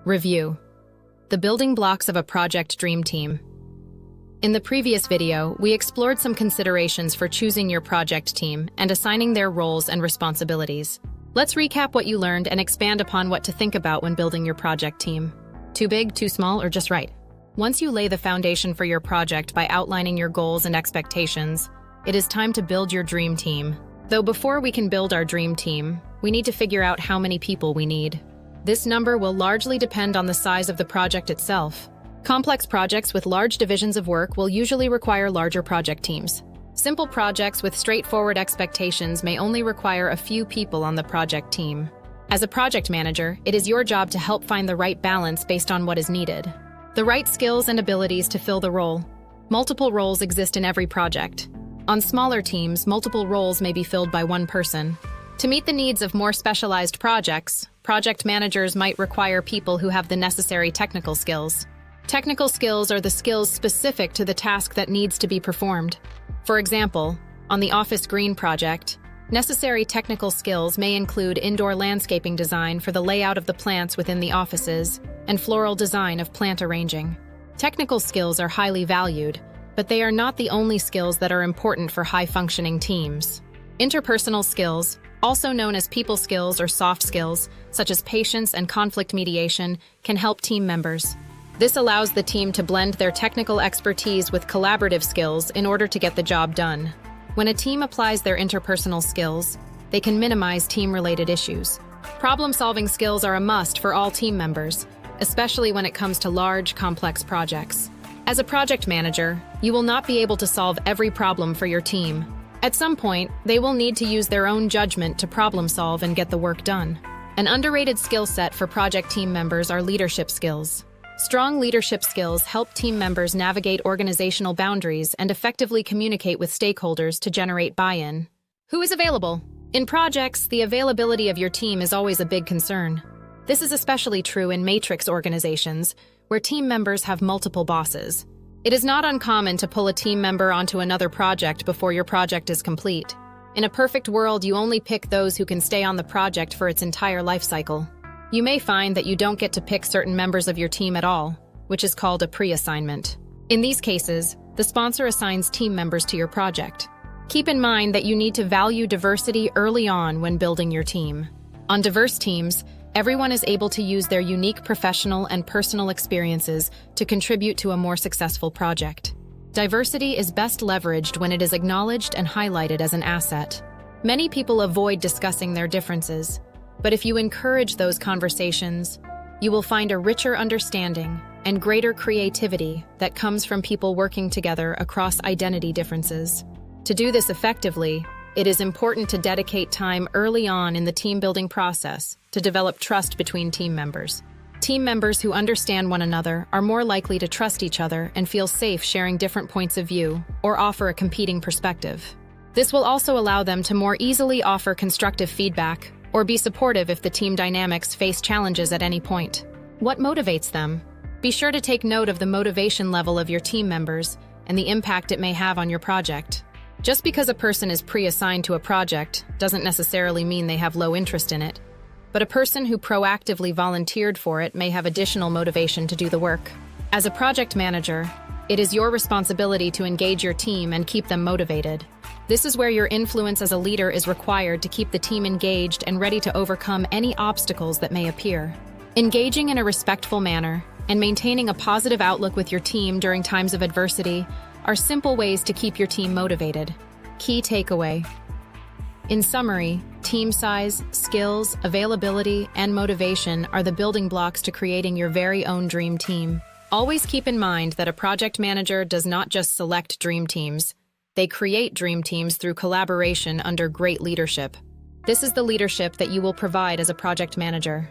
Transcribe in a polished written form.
Review: the building blocks of a project dream team. In the previous video, we explored some considerations for choosing your project team and assigning their roles and responsibilities. Let's recap what you learned and expand upon what to think about when building your project team. Too big, too small, or just right? Once you lay the foundation for your project by outlining your goals and expectations, it is time to build your dream team. Though before we can build our dream team, we need to figure out how many people we need. This number will largely depend on the size of the project itself. Complex projects with large divisions of work will usually require larger project teams. Simple projects with straightforward expectations may only require a few people on the project team. As a project manager, it is your job to help find the right balance based on what is needed. The right skills and abilities to fill the role. Multiple roles exist in every project. On smaller teams, multiple roles may be filled by one person. To meet the needs of more specialized projects, project managers might require people who have the necessary technical skills. Technical skills are the skills specific to the task that needs to be performed. For example, on the Office Green project, necessary technical skills may include indoor landscaping design for the layout of the plants within the offices and floral design of plant arranging. Technical skills are highly valued, but they are not the only skills that are important for high-functioning teams. Interpersonal skills, also known as people skills or soft skills, such as patience and conflict mediation, can help team members. This allows the team to blend their technical expertise with collaborative skills in order to get the job done. When a team applies their interpersonal skills, they can minimize team-related issues. Problem-solving skills are a must for all team members, especially when it comes to large, complex projects. As a project manager, you will not be able to solve every problem for your team. At some point, they will need to use their own judgment to problem solve and get the work done. An underrated skill set for project team members are leadership skills. Strong leadership skills help team members navigate organizational boundaries and effectively communicate with stakeholders to generate buy-in. Who is available? In projects, the availability of your team is always a big concern. This is especially true in matrix organizations, where team members have multiple bosses. It is not uncommon to pull a team member onto another project before your project is complete. In a perfect world, you only pick those who can stay on the project for its entire life cycle. You may find that you don't get to pick certain members of your team at all, which is called a pre-assignment. In these cases, the sponsor assigns team members to your project. Keep in mind that you need to value diversity early on when building your team. On diverse teams, everyone is able to use their unique professional and personal experiences to contribute to a more successful project. Diversity is best leveraged when it is acknowledged and highlighted as an asset. Many people avoid discussing their differences, but if you encourage those conversations, you will find a richer understanding and greater creativity that comes from people working together across identity differences. To do this effectively, it is important to dedicate time early on in the team-building process to develop trust between team members. Team members who understand one another are more likely to trust each other and feel safe sharing different points of view or offer a competing perspective. This will also allow them to more easily offer constructive feedback or be supportive if the team dynamics face challenges at any point. What motivates them? Be sure to take note of the motivation level of your team members and the impact it may have on your project. Just because a person is pre-assigned to a project doesn't necessarily mean they have low interest in it, but a person who proactively volunteered for it may have additional motivation to do the work. As a project manager, it is your responsibility to engage your team and keep them motivated. This is where your influence as a leader is required to keep the team engaged and ready to overcome any obstacles that may appear. Engaging in a respectful manner and maintaining a positive outlook with your team during times of adversity are simple ways to keep your team motivated. Key takeaway. In summary, team size, skills, availability, and motivation are the building blocks to creating your very own dream team. Always keep in mind that a project manager does not just select dream teams. They create dream teams through collaboration under great leadership. This is the leadership that you will provide as a project manager.